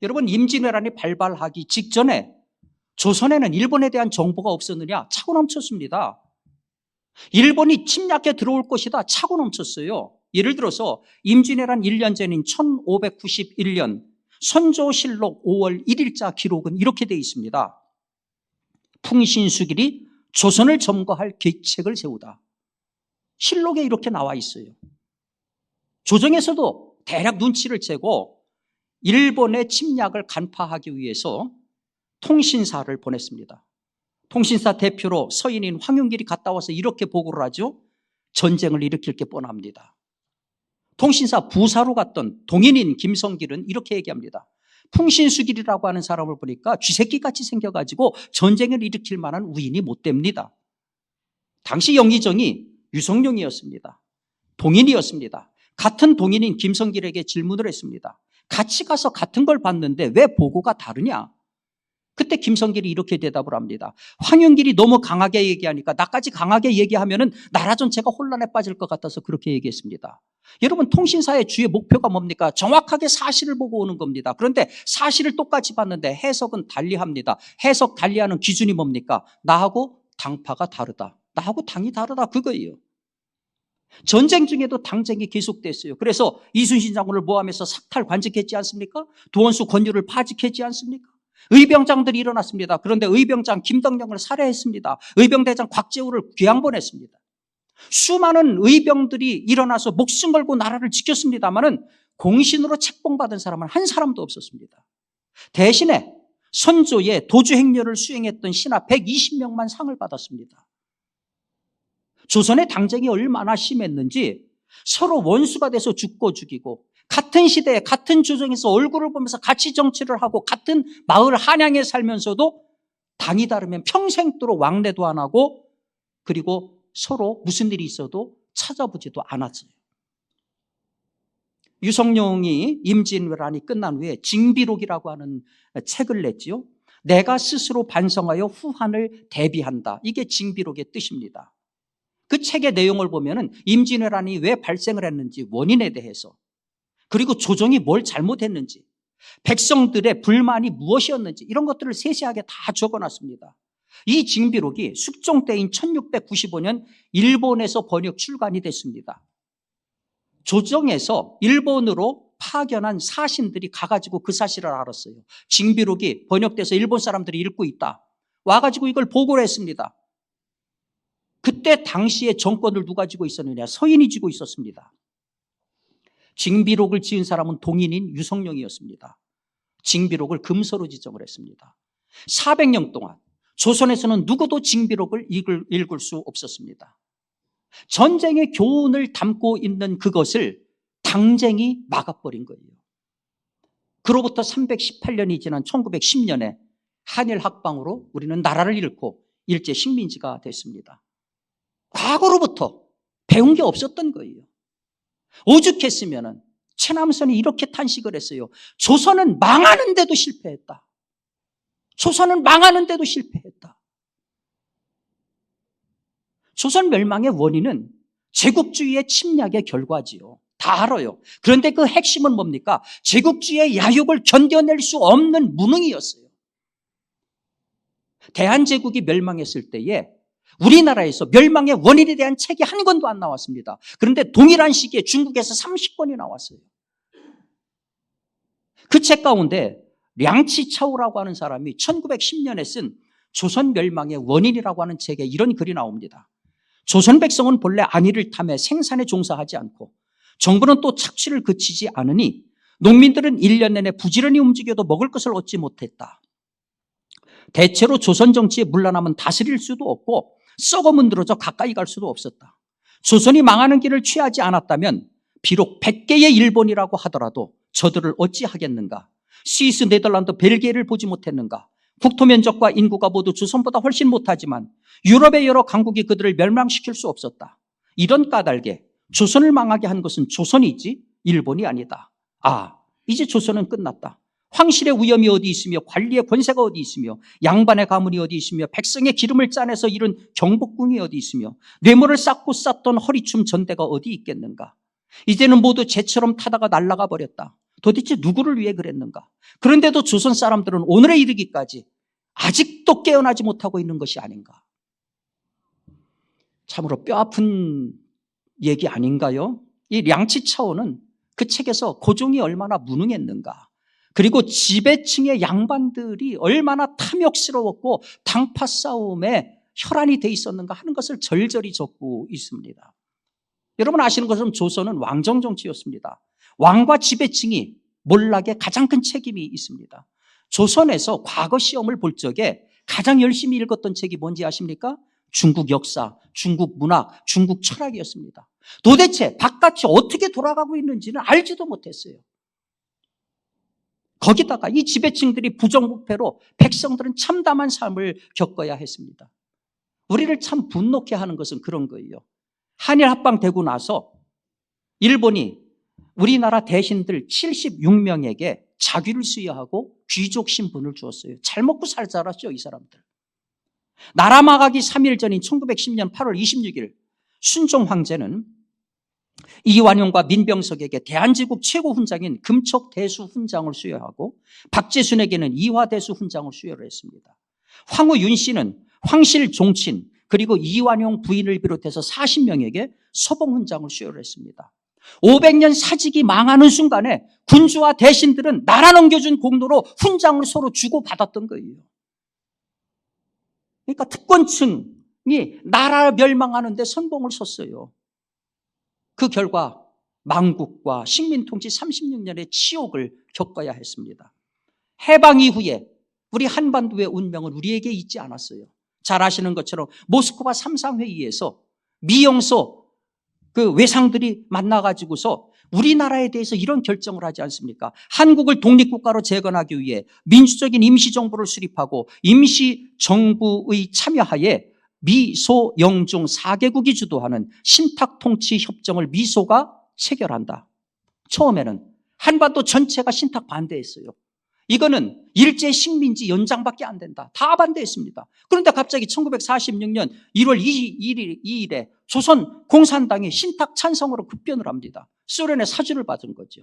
여러분, 임진왜란이 발발하기 직전에 조선에는 일본에 대한 정보가 없었느냐? 차고 넘쳤습니다. 일본이 침략해 들어올 것이다. 차고 넘쳤어요. 예를 들어서 임진왜란 1년 전인 1591년 선조실록 5월 1일자 기록은 이렇게 되어 있습니다. 풍신수길이 조선을 점거할 계책을 세우다. 실록에 이렇게 나와 있어요. 조정에서도 대략 눈치를 채고 일본의 침략을 간파하기 위해서 통신사를 보냈습니다. 통신사 대표로 서인인 황윤길이 갔다 와서 이렇게 보고를 하죠. 전쟁을 일으킬 게 뻔합니다. 통신사 부사로 갔던 동인인 김성길은 이렇게 얘기합니다. 풍신수길이라고 하는 사람을 보니까 쥐새끼같이 생겨가지고 전쟁을 일으킬 만한 우인이 못 됩니다. 당시 영의정이 유성룡이었습니다. 동인이었습니다. 같은 동인인 김성길에게 질문을 했습니다. 같이 가서 같은 걸 봤는데 왜 보고가 다르냐? 그때 김성길이 이렇게 대답을 합니다. 황윤길이 너무 강하게 얘기하니까 나까지 강하게 얘기하면은 나라 전체가 혼란에 빠질 것 같아서 그렇게 얘기했습니다. 여러분, 통신사의 주의 목표가 뭡니까? 정확하게 사실을 보고 오는 겁니다. 그런데 사실을 똑같이 봤는데 해석은 달리합니다. 해석 달리하는 기준이 뭡니까? 나하고 당파가 다르다. 나하고 당이 다르다, 그거예요. 전쟁 중에도 당쟁이 계속됐어요. 그래서 이순신 장군을 모함해서 삭탈 관직했지 않습니까? 도원수 권유를 파직했지 않습니까? 의병장들이 일어났습니다. 그런데 의병장 김덕령을 살해했습니다. 의병대장 곽재우를 귀양보냈습니다. 수많은 의병들이 일어나서 목숨 걸고 나라를 지켰습니다마는 공신으로 책봉받은 사람은 한 사람도 없었습니다. 대신에 선조의 도주행렬을 수행했던 신하 120명만 상을 받았습니다. 조선의 당쟁이 얼마나 심했는지 서로 원수가 돼서 죽고 죽이고 같은 시대에 같은 조정에서 얼굴을 보면서 같이 정치를 하고 같은 마을 한양에 살면서도 당이 다르면 평생도록 왕래도 안 하고 그리고 서로 무슨 일이 있어도 찾아보지도 않았어요. 유성룡이 임진왜란이 끝난 후에 징비록이라고 하는 책을 냈지요. 내가 스스로 반성하여 후한을 대비한다. 이게 징비록의 뜻입니다. 그 책의 내용을 보면은 임진왜란이 왜 발생을 했는지 원인에 대해서 그리고 조정이 뭘 잘못했는지 백성들의 불만이 무엇이었는지 이런 것들을 세세하게 다 적어놨습니다. 이 징비록이 숙종 때인 1695년 일본에서 번역 출간이 됐습니다. 조정에서 일본으로 파견한 사신들이 가가지고 그 사실을 알았어요. 징비록이 번역돼서 일본 사람들이 읽고 있다. 와가지고 이걸 보고를 했습니다. 그때 당시에 정권을 누가 쥐고 있었느냐? 서인이 쥐고 있었습니다. 징비록을 지은 사람은 동인인 유성룡이었습니다. 징비록을 금서로 지정을 했습니다. 400년 동안 조선에서는 누구도 징비록을 읽을 수 없었습니다. 전쟁의 교훈을 담고 있는 그것을 당쟁이 막아버린 거예요. 그로부터 318년이 지난 1910년에 한일 합방으로 우리는 나라를 잃고 일제 식민지가 됐습니다. 과거로부터 배운 게 없었던 거예요. 오죽했으면 최남선이 이렇게 탄식을 했어요. 조선은 망하는데도 실패했다. 조선은 망하는데도 실패했다. 조선 멸망의 원인은 제국주의의 침략의 결과지요. 다 알아요. 그런데 그 핵심은 뭡니까? 제국주의의 야욕을 견뎌낼 수 없는 무능이었어요. 대한제국이 멸망했을 때에 우리나라에서 멸망의 원인에 대한 책이 한 권도 안 나왔습니다. 그런데 동일한 시기에 중국에서 30권이 나왔어요. 그 책 가운데 량치차오라고 하는 사람이 1910년에 쓴 조선 멸망의 원인이라고 하는 책에 이런 글이 나옵니다. 조선 백성은 본래 안위를 탐해 생산에 종사하지 않고 정부는 또 착취를 그치지 않으니 농민들은 1년 내내 부지런히 움직여도 먹을 것을 얻지 못했다. 대체로 조선 정치에 물러나면 다스릴 수도 없고 썩어 문드러져 가까이 갈 수도 없었다. 조선이 망하는 길을 취하지 않았다면 비록 100개의 일본이라고 하더라도 저들을 어찌하겠는가? 스위스, 네덜란드, 벨기에를 보지 못했는가? 국토 면적과 인구가 모두 조선보다 훨씬 못하지만 유럽의 여러 강국이 그들을 멸망시킬 수 없었다. 이런 까닭에 조선을 망하게 한 것은 조선이지 일본이 아니다. 아, 이제 조선은 끝났다. 황실의 위엄이 어디 있으며 관리의 권세가 어디 있으며 양반의 가문이 어디 있으며 백성의 기름을 짜내서 이룬 경복궁이 어디 있으며 뇌물을 쌓고 쌓던 허리춤 전대가 어디 있겠는가? 이제는 모두 재처럼 타다가 날아가 버렸다. 도대체 누구를 위해 그랬는가? 그런데도 조선 사람들은 오늘에 이르기까지 아직도 깨어나지 못하고 있는 것이 아닌가? 참으로 뼈아픈 얘기 아닌가요? 이 량치차오는 그 책에서 고종이 얼마나 무능했는가, 그리고 지배층의 양반들이 얼마나 탐욕스러웠고 당파 싸움에 혈안이 돼 있었는가 하는 것을 절절히 적고 있습니다. 여러분 아시는 것처럼 조선은 왕정정치였습니다. 왕과 지배층이 몰락에 가장 큰 책임이 있습니다. 조선에서 과거 시험을 볼 적에 가장 열심히 읽었던 책이 뭔지 아십니까? 중국 역사, 중국 문학, 중국 철학이었습니다. 도대체 바깥이 어떻게 돌아가고 있는지는 알지도 못했어요. 거기다가 이 지배층들이 부정부패로 백성들은 참담한 삶을 겪어야 했습니다. 우리를 참 분노케 하는 것은 그런 거예요. 한일 합방되고 나서 일본이 우리나라 대신들 76명에게 자귀를 수여하고 귀족 신분을 주었어요. 잘 먹고 살 자랐죠, 이 사람들. 나라 망하기 3일 전인 1910년 8월 26일 순종 황제는 이완용과 민병석에게 대한제국 최고 훈장인 금척대수 훈장을 수여하고 박재순에게는 이화대수 훈장을 수여를 했습니다. 황후 윤씨는 황실 종친 그리고 이완용 부인을 비롯해서 40명에게 서봉 훈장을 수여를 했습니다. 500년 사직이 망하는 순간에 군주와 대신들은 나라 넘겨준 공로로 훈장을 서로 주고받았던 거예요. 그러니까 특권층이 나라 멸망하는데 선봉을 섰어요. 그 결과 망국과 식민통치 36년의 치욕을 겪어야 했습니다. 해방 이후에 우리 한반도의 운명은 우리에게 있지 않았어요. 잘 아시는 것처럼 모스크바 3상회의에서 미영소 그 외상들이 만나가지고서 우리나라에 대해서 이런 결정을 하지 않습니까? 한국을 독립국가로 재건하기 위해 민주적인 임시정부를 수립하고 임시정부의 참여하에 미소 영중 4개국이 주도하는 신탁통치협정을 미소가 체결한다. 처음에는 한반도 전체가 신탁 반대했어요. 이거는 일제 식민지 연장밖에 안 된다. 다 반대했습니다. 그런데 갑자기 1946년 1월 2일에 조선 공산당이 신탁 찬성으로 급변을 합니다. 소련의 사주를 받은 거죠.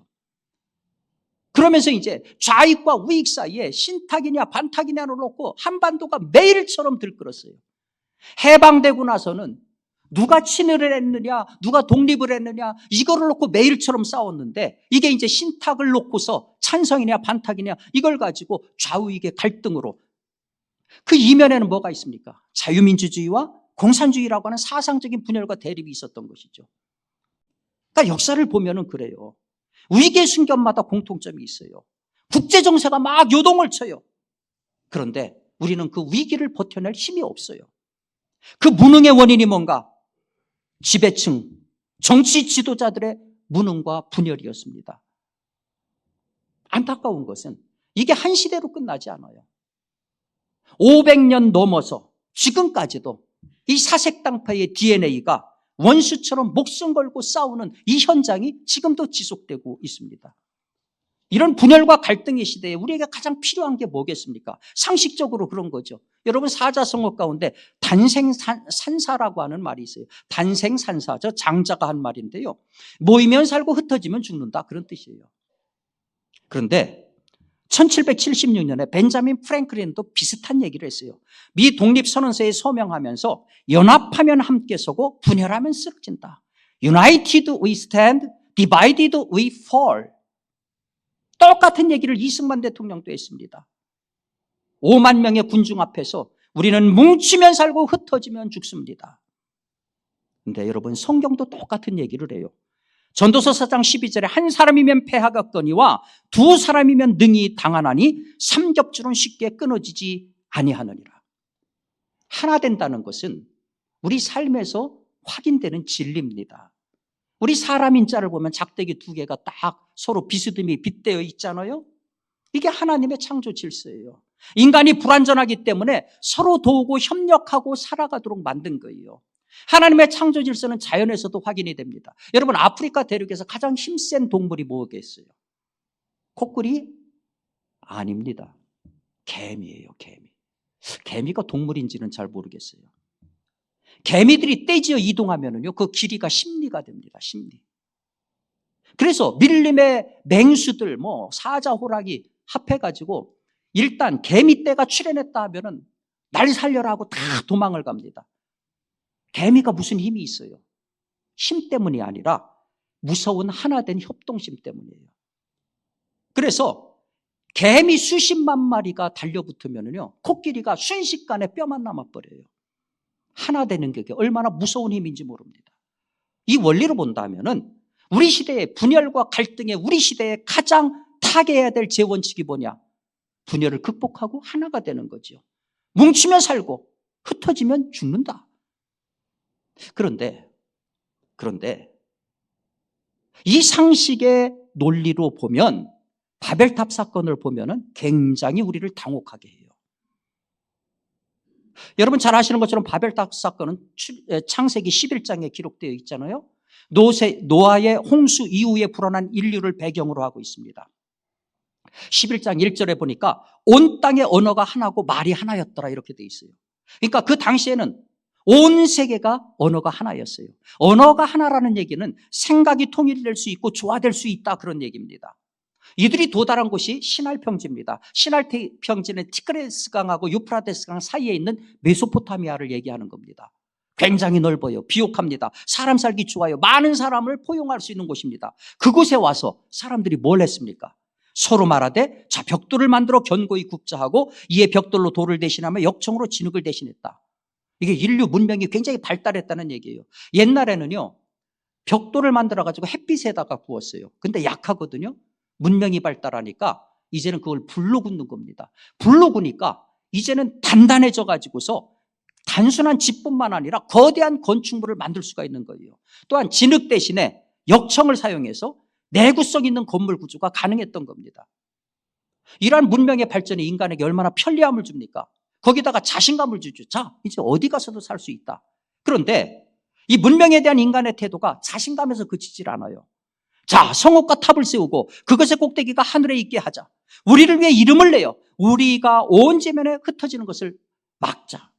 그러면서 이제 좌익과 우익 사이에 신탁이냐 반탁이냐를 놓고 한반도가 매일처럼 들끓었어요. 해방되고 나서는 누가 친일을 했느냐, 누가 독립을 했느냐, 이거를 놓고 매일처럼 싸웠는데 이게 이제 신탁을 놓고서 찬성이냐 반탁이냐 이걸 가지고 좌우익의 갈등으로 그 이면에는 뭐가 있습니까? 자유민주주의와 공산주의라고 하는 사상적인 분열과 대립이 있었던 것이죠. 그러니까 역사를 보면은 그래요. 위기의 순간마다 공통점이 있어요. 국제정세가 막 요동을 쳐요. 그런데 우리는 그 위기를 버텨낼 힘이 없어요. 그 무능의 원인이 뭔가? 지배층, 정치 지도자들의 무능과 분열이었습니다. 안타까운 것은 이게 한 시대로 끝나지 않아요. 500년 넘어서 지금까지도 이 사색당파의 DNA가 원수처럼 목숨 걸고 싸우는 이 현장이 지금도 지속되고 있습니다. 이런 분열과 갈등의 시대에 우리에게 가장 필요한 게 뭐겠습니까? 상식적으로 그런 거죠. 여러분 사자성어 가운데 단생산사라고 하는 말이 있어요. 단생산사, 저 장자가 한 말인데요. 모이면 살고 흩어지면 죽는다 그런 뜻이에요. 그런데 1776년에 벤자민 프랭클린도 비슷한 얘기를 했어요. 미 독립선언서에 서명하면서 연합하면 함께 서고 분열하면 쓰러진다. United we stand, divided we fall. 똑같은 얘기를 이승만 대통령도 했습니다. 5만 명의 군중 앞에서 우리는 뭉치면 살고 흩어지면 죽습니다. 그런데 여러분 성경도 똑같은 얘기를 해요. 전도서 4장 12절에 한 사람이면 패하겠거니와 두 사람이면 능히 당하나니 삼겹줄은 쉽게 끊어지지 아니하느니라. 하나 된다는 것은 우리 삶에서 확인되는 진리입니다. 우리 사람 인자를 보면 작대기 두 개가 딱 서로 비스듬히 빗대어 있잖아요. 이게 하나님의 창조 질서예요. 인간이 불완전하기 때문에 서로 도우고 협력하고 살아가도록 만든 거예요. 하나님의 창조 질서는 자연에서도 확인이 됩니다. 여러분 아프리카 대륙에서 가장 힘센 동물이 뭐겠어요? 코끼리? 아닙니다. 개미예요. 개미. 개미가 동물인지는 잘 모르겠어요. 개미들이 떼지어 이동하면은요, 그 길이가 10리가 됩니다. 10리. 그래서 밀림의 맹수들, 사자, 호랑이 합해가지고 일단 개미떼가 출현했다 하면은 날 살려라 하고 다 도망을 갑니다. 개미가 무슨 힘이 있어요? 힘 때문이 아니라 무서운 하나된 협동심 때문이에요. 그래서 개미 수십만 마리가 달려붙으면요, 코끼리가 순식간에 뼈만 남아버려요. 하나 되는 게 얼마나 무서운 힘인지 모릅니다. 이 원리로 본다면은 우리 시대의 분열과 갈등에 우리 시대에 가장 타개해야 될 제원칙이 뭐냐? 분열을 극복하고 하나가 되는 거죠. 뭉치면 살고 흩어지면 죽는다. 그런데 이 상식의 논리로 보면 바벨탑 사건을 보면은 굉장히 우리를 당혹하게 해요. 여러분 잘 아시는 것처럼 바벨탑 사건은 창세기 11장에 기록되어 있잖아요. 노아의 홍수 이후에 불어난 인류를 배경으로 하고 있습니다. 11장 1절에 보니까 온 땅의 언어가 하나고 말이 하나였더라 이렇게 되어 있어요. 그러니까 그 당시에는 온 세계가 언어가 하나였어요. 언어가 하나라는 얘기는 생각이 통일될 수 있고 조화될 수 있다 그런 얘기입니다. 이들이 도달한 곳이 시날 평지입니다. 시날 평지는 티그레스 강하고 유프라테스 강 사이에 있는 메소포타미아를 얘기하는 겁니다. 굉장히 넓어요. 비옥합니다. 사람 살기 좋아요. 많은 사람을 포용할 수 있는 곳입니다. 그곳에 와서 사람들이 뭘 했습니까? 서로 말하되 자 벽돌을 만들어 견고히 굽자 하고 이에 벽돌로 돌을 대신하며 역청으로 진흙을 대신했다. 이게 인류 문명이 굉장히 발달했다는 얘기예요. 옛날에는요 벽돌을 만들어가지고 햇빛에다가 구웠어요. 근데 약하거든요. 문명이 발달하니까 이제는 그걸 불로 굽는 겁니다. 불로 구니까 이제는 단단해져 가지고서 단순한 집뿐만 아니라 거대한 건축물을 만들 수가 있는 거예요. 또한 진흙 대신에 역청을 사용해서 내구성 있는 건물 구조가 가능했던 겁니다. 이러한 문명의 발전이 인간에게 얼마나 편리함을 줍니까? 거기다가 자신감을 주죠. 자, 이제 어디 가서도 살 수 있다. 그런데 이 문명에 대한 인간의 태도가 자신감에서 그치질 않아요. 자, 성읍과 탑을 세우고 그것의 꼭대기가 하늘에 있게 하자. 우리를 위해 이름을 내요. 우리가 온 지면에 흩어지는 것을 막자.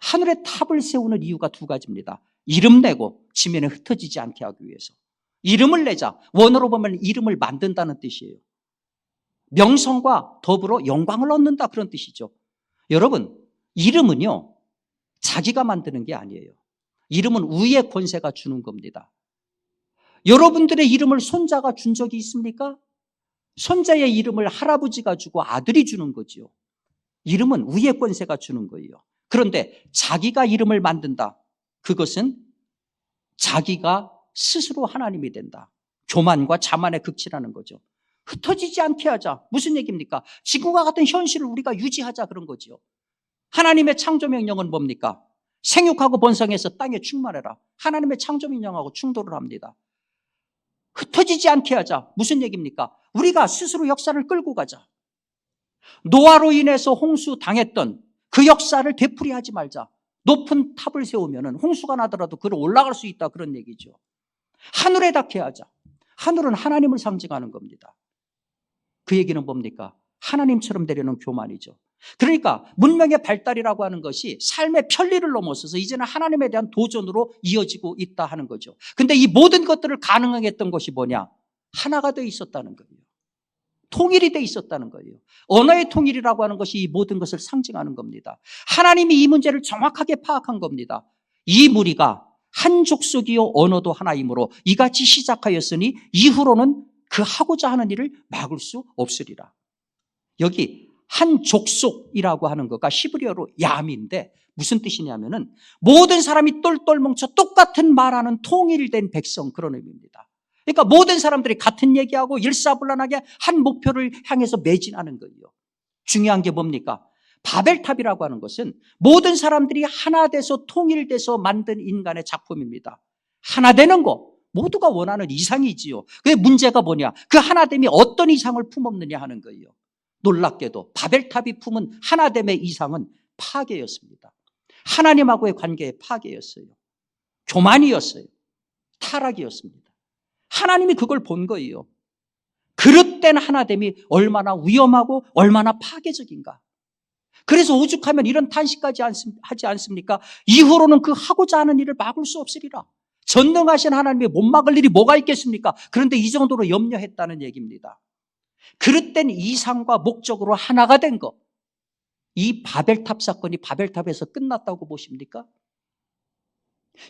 하늘에 탑을 세우는 이유가 두 가지입니다. 이름 내고 지면에 흩어지지 않게 하기 위해서. 이름을 내자. 원어로 보면 이름을 만든다는 뜻이에요. 명성과 더불어 영광을 얻는다 그런 뜻이죠. 여러분, 이름은요 자기가 만드는 게 아니에요. 이름은 위의 권세가 주는 겁니다. 여러분들의 이름을 손자가 준 적이 있습니까? 손자의 이름을 할아버지가 주고 아들이 주는 거죠. 이름은 위의 권세가 주는 거예요. 그런데 자기가 이름을 만든다. 그것은 자기가 스스로 하나님이 된다. 교만과 자만의 극치라는 거죠. 흩어지지 않게 하자. 무슨 얘기입니까? 지금과 같은 현실을 우리가 유지하자 그런 거죠. 하나님의 창조 명령은 뭡니까? 생육하고 번성해서 땅에 충만해라. 하나님의 창조 명령하고 충돌을 합니다. 흩어지지 않게 하자. 무슨 얘기입니까? 우리가 스스로 역사를 끌고 가자. 노아로 인해서 홍수 당했던 그 역사를 되풀이하지 말자. 높은 탑을 세우면 홍수가 나더라도 그로 올라갈 수 있다 그런 얘기죠. 하늘에 닿게 하자. 하늘은 하나님을 상징하는 겁니다. 그 얘기는 뭡니까? 하나님처럼 되려는 교만이죠. 그러니까 문명의 발달이라고 하는 것이 삶의 편리를 넘어서서 이제는 하나님에 대한 도전으로 이어지고 있다 하는 거죠. 근데 이 모든 것들을 가능하게 했던 것이 뭐냐? 하나가 돼 있었다는 거예요. 통일이 돼 있었다는 거예요. 언어의 통일이라고 하는 것이 이 모든 것을 상징하는 겁니다. 하나님이 이 문제를 정확하게 파악한 겁니다. 이 무리가 한 족속이요 언어도 하나이므로 이같이 시작하였으니 이후로는 그 하고자 하는 일을 막을 수 없으리라. 여기 한 족속이라고 하는 거가 히브리어로 얌인데 무슨 뜻이냐면은 모든 사람이 똘똘 뭉쳐 똑같은 말하는 통일된 백성 그런 의미입니다. 그러니까 모든 사람들이 같은 얘기하고 일사불란하게 한 목표를 향해서 매진하는 거예요. 중요한 게 뭡니까? 바벨탑이라고 하는 것은 모든 사람들이 하나 돼서 통일돼서 만든 인간의 작품입니다. 하나 되는 거 모두가 원하는 이상이지요. 그게 문제가 뭐냐? 그 하나됨이 어떤 이상을 품었느냐 하는 거예요. 놀랍게도 바벨탑이 품은 하나됨의 이상은 파괴였습니다. 하나님하고의 관계의 파괴였어요. 교만이었어요. 타락이었습니다. 하나님이 그걸 본 거예요. 그릇된 하나됨이 얼마나 위험하고 얼마나 파괴적인가. 그래서 오죽하면 이런 탄식까지 하지 않습니까? 이후로는 그 하고자 하는 일을 막을 수 없으리라. 전능하신 하나님이 못 막을 일이 뭐가 있겠습니까? 그런데 이 정도로 염려했다는 얘기입니다. 그릇된 이상과 목적으로 하나가 된 것. 이 바벨탑 사건이 바벨탑에서 끝났다고 보십니까?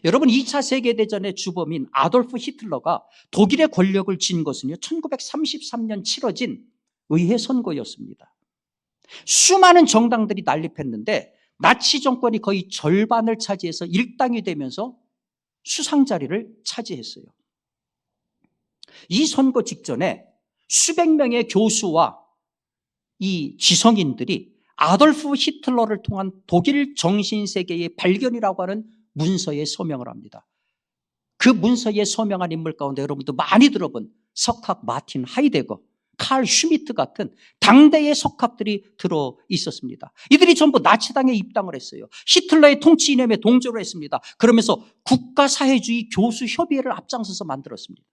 여러분, 2차 세계대전의 주범인 아돌프 히틀러가 독일의 권력을 쥔 것은요, 1933년 치러진 의회 선거였습니다. 수많은 정당들이 난립했는데 나치 정권이 거의 절반을 차지해서 일당이 되면서 수상 자리를 차지했어요. 이 선거 직전에 수백 명의 교수와 이 지성인들이 아돌프 히틀러를 통한 독일 정신세계의 발견이라고 하는 문서에 서명을 합니다. 그 문서에 서명한 인물 가운데 여러분도 많이 들어본 석학 마틴 하이데거, 칼 슈미트 같은 당대의 석학들이 들어 있었습니다. 이들이 전부 나치당에 입당을 했어요. 히틀러의 통치 이념에 동조를 했습니다. 그러면서 국가사회주의 교수협의회를 앞장서서 만들었습니다.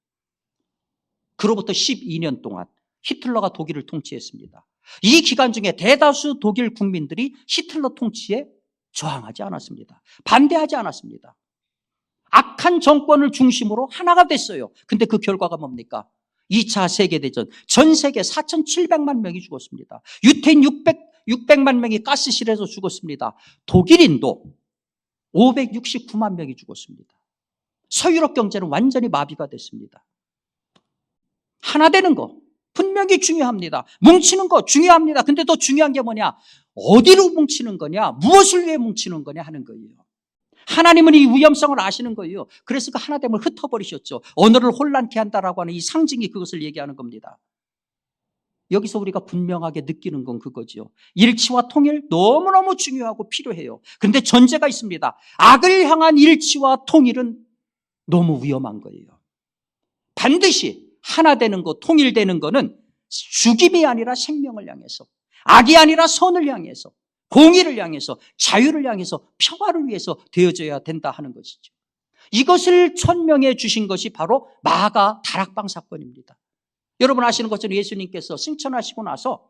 그로부터 12년 동안 히틀러가 독일을 통치했습니다. 이 기간 중에 대다수 독일 국민들이 히틀러 통치에 저항하지 않았습니다. 반대하지 않았습니다. 악한 정권을 중심으로 하나가 됐어요. 근데 그 결과가 뭡니까? 2차 세계대전, 전 세계 4,700만 명이 죽었습니다. 유태인 600만 명이 가스실에서 죽었습니다. 독일인도 569만 명이 죽었습니다. 서유럽 경제는 완전히 마비가 됐습니다. 하나 되는 거 분명히 중요합니다. 뭉치는 거 중요합니다. 근데 더 중요한 게 뭐냐? 어디로 뭉치는 거냐? 무엇을 위해 뭉치는 거냐 하는 거예요. 하나님은 이 위험성을 아시는 거예요. 그래서 그 하나됨을 흩어버리셨죠. 언어를 혼란케 한다라고 하는 이 상징이 그것을 얘기하는 겁니다. 여기서 우리가 분명하게 느끼는 건 그거죠. 일치와 통일 너무너무 중요하고 필요해요. 그런데 전제가 있습니다. 악을 향한 일치와 통일은 너무 위험한 거예요. 반드시 하나 되는 것, 통일되는 거는 죽임이 아니라 생명을 향해서, 악이 아니라 선을 향해서, 공의를 향해서, 자유를 향해서, 평화를 위해서 되어져야 된다 하는 것이죠. 이것을 천명해 주신 것이 바로 마가 다락방 사건입니다. 여러분 아시는 것처럼 예수님께서 승천하시고 나서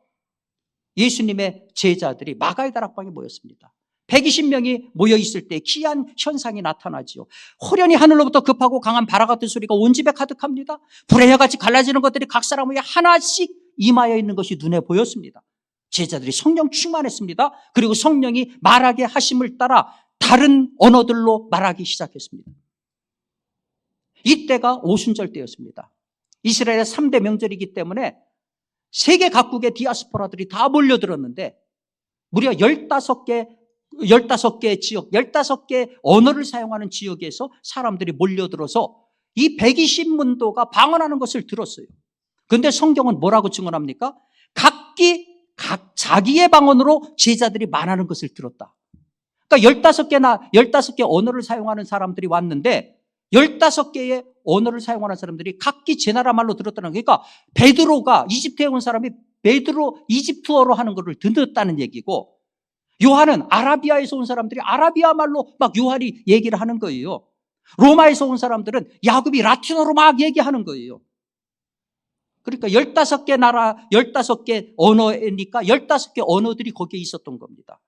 예수님의 제자들이 마가의 다락방에 모였습니다. 120명이 모여있을 때 기이한 현상이 나타나지요. 호련히 하늘로부터 급하고 강한 바라 같은 소리가 온 집에 가득합니다. 불의 혀같이 갈라지는 것들이 각 사람 위에 하나씩 임하여 있는 것이 눈에 보였습니다. 제자들이 성령 충만했습니다. 그리고 성령이 말하게 하심을 따라 다른 언어들로 말하기 시작했습니다. 이때가 오순절 때였습니다. 이스라엘의 3대 명절이기 때문에 세계 각국의 디아스포라들이 다 몰려들었는데 무려 15개 지역, 15개 언어를 사용하는 지역에서 사람들이 몰려들어서 이 120문도가 방언하는 것을 들었어요. 그런데 성경은 뭐라고 증언합니까? 각 자기의 방언으로 제자들이 말하는 것을 들었다. 그러니까 15개 언어를 사용하는 사람들이 왔는데 15개의 언어를 사용하는 사람들이 각기 제 나라 말로 들었다는 거예요. 그러니까 베드로가 이집트에 온 사람이 베드로 이집트어로 하는 것을 듣었다는 얘기고 요한은 아라비아에서 온 사람들이 아라비아 말로 막 요한이 얘기를 하는 거예요. 로마에서 온 사람들은 야곱이 라틴어로 막 얘기하는 거예요. 그러니까 15개 나라, 15개 언어니까 15개 언어들이 거기에 있었던 겁니다.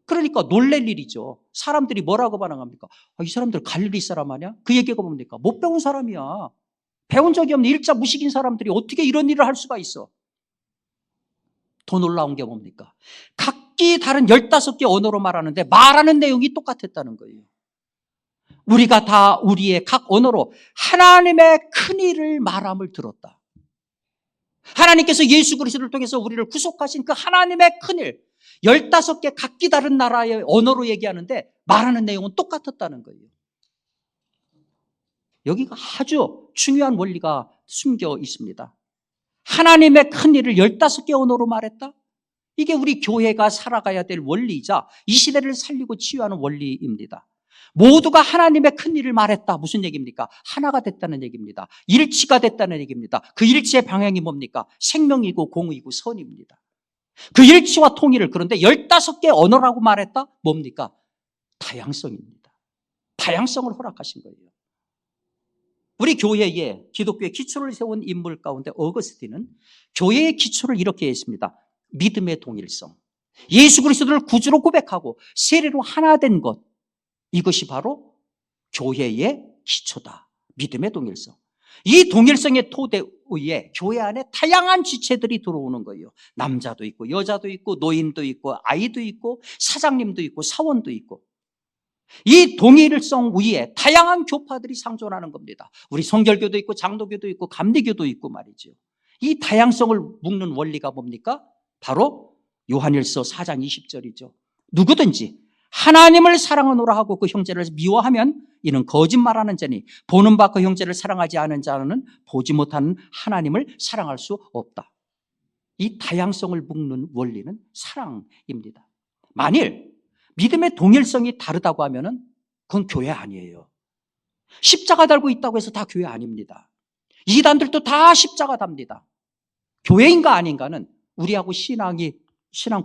그러니까 놀랄 일이죠. 사람들이 뭐라고 반응합니까? 이 사람들 갈릴리 사람 아니야? 그 얘기가 뭡니까? 못 배운 사람이야. 배운 적이 없는 일자 무식인 사람들이 어떻게 이런 일을 할 수가 있어? 더 놀라운 게 뭡니까? 각기 다른 15개 언어로 말하는데 말하는 내용이 똑같았다는 거예요. 우리가 다 우리의 각 언어로 하나님의 큰일을 말함을 들었다. 하나님께서 예수 그리스도를 통해서 우리를 구속하신 그 하나님의 큰일, 15개 각기 다른 나라의 언어로 얘기하는데 말하는 내용은 똑같았다는 거예요. 여기가 아주 중요한 원리가 숨겨 있습니다. 하나님의 큰일을 15개 언어로 말했다? 이게 우리 교회가 살아가야 될 원리이자 이 시대를 살리고 치유하는 원리입니다. 모두가 하나님의 큰일을 말했다. 무슨 얘기입니까? 하나가 됐다는 얘기입니다. 일치가 됐다는 얘기입니다. 그 일치의 방향이 뭡니까? 생명이고 공의고 선입니다. 그 일치와 통일을 그런데 15개 언어라고 말했다? 뭡니까? 다양성입니다. 다양성을 허락하신 거예요. 우리 교회에 기독교의 기초를 세운 인물 가운데 어거스틴은 교회의 기초를 이렇게 했습니다. 믿음의 동일성, 예수 그리스도를 구주로 고백하고 세례로 하나 된 것, 이것이 바로 교회의 기초다. 믿음의 동일성. 이 동일성의 토대 위에 교회 안에 다양한 지체들이 들어오는 거예요. 남자도 있고 여자도 있고 노인도 있고 아이도 있고 사장님도 있고 사원도 있고, 이 동일성 위에 다양한 교파들이 상존하는 겁니다. 우리 성결교도 있고 장로교도 있고 감리교도 있고 말이죠. 이 다양성을 묶는 원리가 뭡니까? 바로 요한일서 4장 20절이죠. 누구든지 하나님을 사랑하노라 하고 그 형제를 미워하면 이는 거짓말하는 자니 보는 바 그 형제를 사랑하지 않은 자는 보지 못하는 하나님을 사랑할 수 없다. 이 다양성을 묶는 원리는 사랑입니다. 만일 믿음의 동일성이 다르다고 하면은 그건 교회 아니에요. 십자가 달고 있다고 해서 다 교회 아닙니다. 이단들도 다 십자가 답니다. 교회인가 아닌가는 우리하고 신앙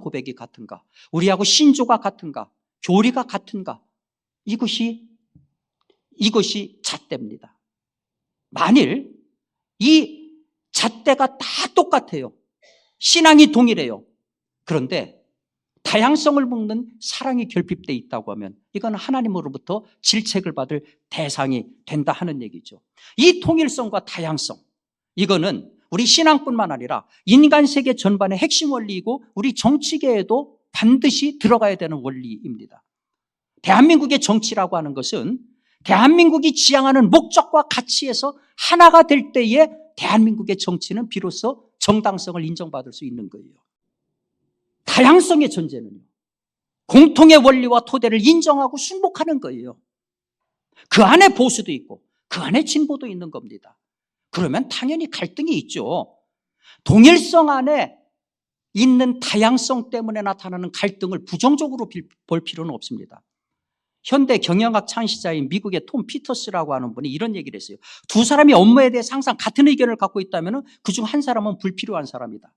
고백이 같은가, 우리하고 신조가 같은가, 교리가 같은가, 이것이 잣대입니다. 만일 이 잣대가 다 똑같아요. 신앙이 동일해요. 그런데 다양성을 묶는 사랑이 결핍되어 있다고 하면 이건 하나님으로부터 질책을 받을 대상이 된다 하는 얘기죠. 이 통일성과 다양성, 이거는 우리 신앙뿐만 아니라 인간 세계 전반의 핵심 원리이고 우리 정치계에도 반드시 들어가야 되는 원리입니다. 대한민국의 정치라고 하는 것은 대한민국이 지향하는 목적과 가치에서 하나가 될 때에 대한민국의 정치는 비로소 정당성을 인정받을 수 있는 거예요. 다양성의 존재는요, 공통의 원리와 토대를 인정하고 순복하는 거예요. 그 안에 보수도 있고 그 안에 진보도 있는 겁니다. 그러면 당연히 갈등이 있죠. 동일성 안에 있는 다양성 때문에 나타나는 갈등을 부정적으로 볼 필요는 없습니다. 현대 경영학 창시자인 미국의 톰 피터스라고 하는 분이 이런 얘기를 했어요. 두 사람이 업무에 대해서 항상 같은 의견을 갖고 있다면 그중 한 사람은 불필요한 사람이다.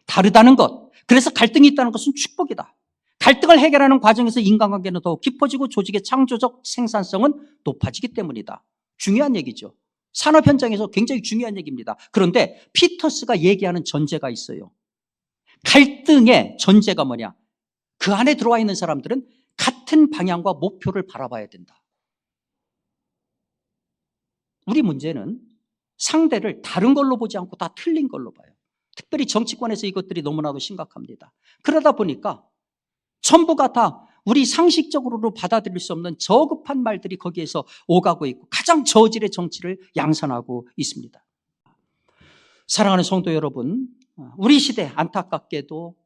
다르다는 것, 그래서 갈등이 있다는 것은 축복이다. 갈등을 해결하는 과정에서 인간관계는 더욱 깊어지고 조직의 창조적 생산성은 높아지기 때문이다. 중요한 얘기죠. 산업 현장에서 굉장히 중요한 얘기입니다. 그런데 피터스가 얘기하는 전제가 있어요. 갈등의 전제가 뭐냐? 그 안에 들어와 있는 사람들은 같은 방향과 목표를 바라봐야 된다. 우리 문제는 상대를 다른 걸로 보지 않고 다 틀린 걸로 봐요. 특별히 정치권에서 이것들이 너무나도 심각합니다. 그러다 보니까 전부가 다 우리 상식적으로 받아들일 수 없는 저급한 말들이 거기에서 오가고 있고 가장 저질의 정치를 양산하고 있습니다. 사랑하는 성도 여러분, 우리 시대 안타깝게도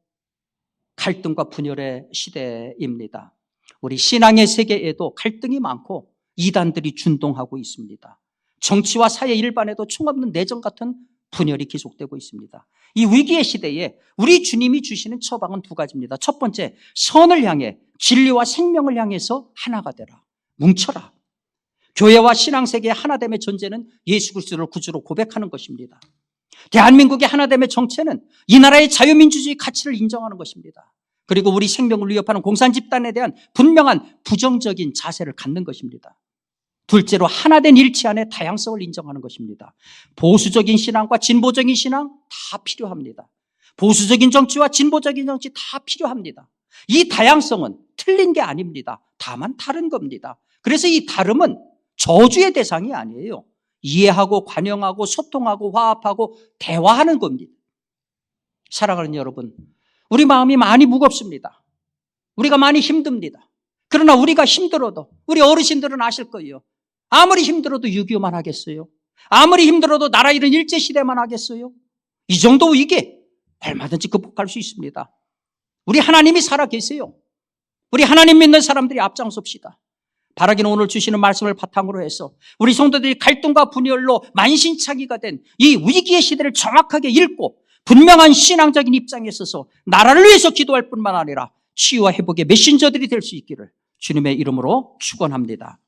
갈등과 분열의 시대입니다. 우리 신앙의 세계에도 갈등이 많고 이단들이 준동하고 있습니다. 정치와 사회 일반에도 총없는 내정 같은 분열이 계속되고 있습니다. 이 위기의 시대에 우리 주님이 주시는 처방은 두 가지입니다. 첫 번째, 선을 향해 진리와 생명을 향해서 하나가 되라. 뭉쳐라. 교회와 신앙세계의 하나됨의 존재는 예수 그리스도를 구주로 고백하는 것입니다. 대한민국의 하나됨의 정체는 이 나라의 자유민주주의 가치를 인정하는 것입니다. 그리고 우리 생명을 위협하는 공산 집단에 대한 분명한 부정적인 자세를 갖는 것입니다. 둘째로 하나된 일치 안에 다양성을 인정하는 것입니다. 보수적인 신앙과 진보적인 신앙 다 필요합니다. 보수적인 정치와 진보적인 정치 다 필요합니다. 이 다양성은 틀린 게 아닙니다. 다만 다른 겁니다. 그래서 이 다름은 저주의 대상이 아니에요. 이해하고 관용하고 소통하고 화합하고 대화하는 겁니다. 사랑하는 여러분, 우리 마음이 많이 무겁습니다. 우리가 많이 힘듭니다. 그러나 우리가 힘들어도 우리 어르신들은 아실 거예요. 아무리 힘들어도 6.25만 하겠어요? 아무리 힘들어도 나라 잃은 일제시대만 하겠어요? 이 정도 위기 얼마든지 극복할 수 있습니다. 우리 하나님이 살아계세요. 우리 하나님 믿는 사람들이 앞장섭시다. 바라기는 오늘 주시는 말씀을 바탕으로 해서 우리 성도들이 갈등과 분열로 만신창이가 된 이 위기의 시대를 정확하게 읽고 분명한 신앙적인 입장에 서서 나라를 위해서 기도할 뿐만 아니라 치유와 회복의 메신저들이 될 수 있기를 주님의 이름으로 축원합니다.